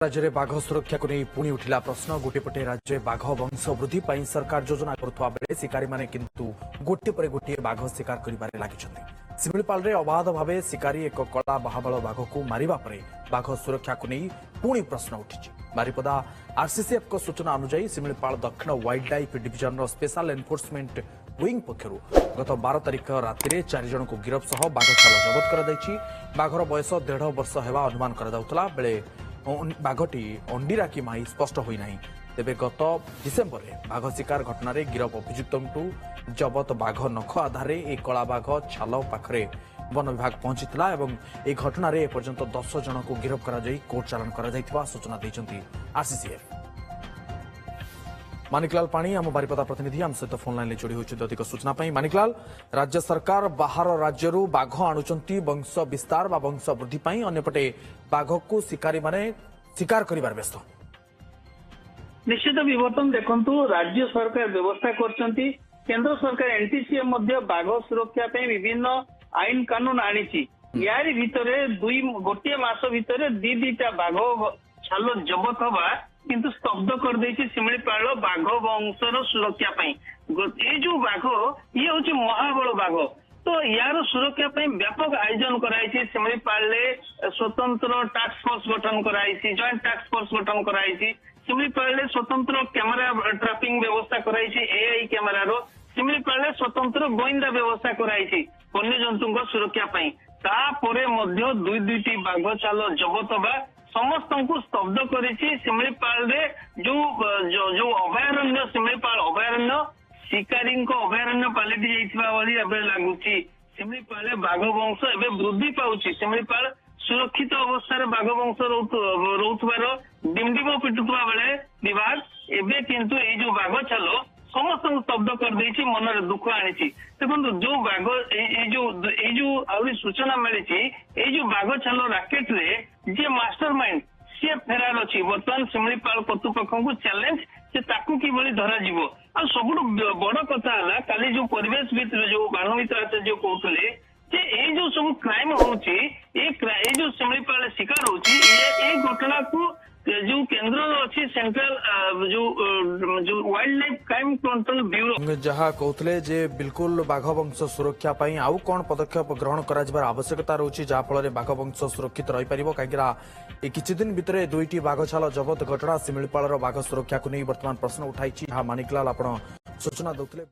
राज्य में बाघ सुरक्षा को नहीं पुणी उठिला प्रश्न। गोटेपटे राज्य बाघ वंश वृद्धि पर सरकार योजना करुवा बेले शिकारी माने किंतु गोटे पर गोटे बाघ शिकार करिबारे लागिछन्ति। सिमिलपाल रे अबाध भावे शिकारी एक कला महाबल बाघ को मारिबा परे बाघ सुरक्षा को नहीं पुणी प्रश्न उठिछि। बारिपदा आरसीसीएफ को सूचना अनुसार सिमिलपाल दक्षिण wildlife division special enforcement wing पक्षर गत 12 तारिख राति 4 जन को गिरफ सह बाघ छाल जबत कर बाघर बयस 1.5 वर्ष हेबा अनुमान करा बेले बाघटी अंडीरा कि माई स्पष्ट होना। तेबे गत डिसेम्बर में बाघ शिकार घटना गिरफ अभियुक्त जबत बाघ नख आधार एक कला बाघ छाल पाखरे वन विभाग पहुंचीला और यह घटना एपर्यंत 10 जन को गिरफ कर कोर्ट चालाण कर सूचना देते आरसीसीएफ। मानिकलाल पाणी आम बारिपदा प्रतिनिधि आम सहित फोन लाइन जोड़ी होती अधिक सूचना। मानिकलाल, राज्य सरकार बाहर राज्य बाघ आणुचंती वंश विस्तार बा वंश वृद्धि पाई, अन्यपटे बाघ को शिकारी माने शिकार करिबार व्यस्त। निश्चित विवर्तन देखंतु राज्य सरकार व्यवस्था करचंती। केंद्र सरकार एनटीसीए मध्य बाघ सुरक्षा पे विभिन्न आईन कानून आनीची। यारी भितरे गोटे मास भितरे दीटा बाघ छाल जबत हवा किंतु स्तब्ध कर देछि सिमिलीपाल बाघ वंशर सुरक्षा पाई। ये जो बाघ ये हूँ महाबल बाघ, तो यार सुरक्षा पाई व्यापक आयोजन कराई। सिमिलीपाल स्वतंत्र टास्क फोर्स गठन कराई, जॉइंट टास्क फोर्स गठन कराई। सिमिलीपाल स्वतंत्र कैमेरा ट्रैपिंग व्यवस्था कराई, एआई कैमेरा रो। सिमिलीपाल स्वतंत्र गोइंदा व्यवस्था कराई वन्य जंतु सुरक्षा पाई। तापरे मध्य दुईटी बाघ छाल जबत बा समस्त को स्तब्ध करिछि। सिमिलीपाल रे जो अभयारण्य सिमिलीपाल अभयारण्य शिकारी अभयारण्य पलटि जाइथिबा वाली एबे लागुछि। सिमिलीपाल बाघ वंश एबे वृद्धि पाउछि। सिमिलीपाल सुरक्षित अवस्था बाघ वंश रोथुबार डिमडिम पिटुवा बेले विभाग एबे किंतु ए जो बाघ छाल समस्त स्तब्ध कर देछि, मनरे दुख आनिछि। देखो जो बाघ जो आउरी सूचना मिली ये जो बाघ छाल राकेट रे जे मास्टरमाइंड सी फेरार अच्छी। बर्तमान सिमिलीपाल कर्तृपक्ष को चैलेंज से ताकू किभली धरा जीवो। आ सबुठ बड़ कथा है काली जो परिवेश भितर जो बाणमित्र आचार्य कहते जे ये जो सब क्राइम होची ये जो सिमिलीपाल शिकार होची ये घटना को जो केंद्र अच्छी सेंट्रल जो wild life crime control bureau जहाँ कहते जे बिल्कुल बाघ वंश सुरक्षा पाई आउ कौन पदक्षेप ग्रहण कर आवश्यकता रही जहाँफल बाघ वंश सुरक्षित रही पार कहीं किछि दिन भितर दुईटी बाघ छाल जबत घटना सिमिलीपाल बाघ सुरक्षा को नहीं बर्तमान प्रश्न उठाई। मानिकलाल आप सूचना देते।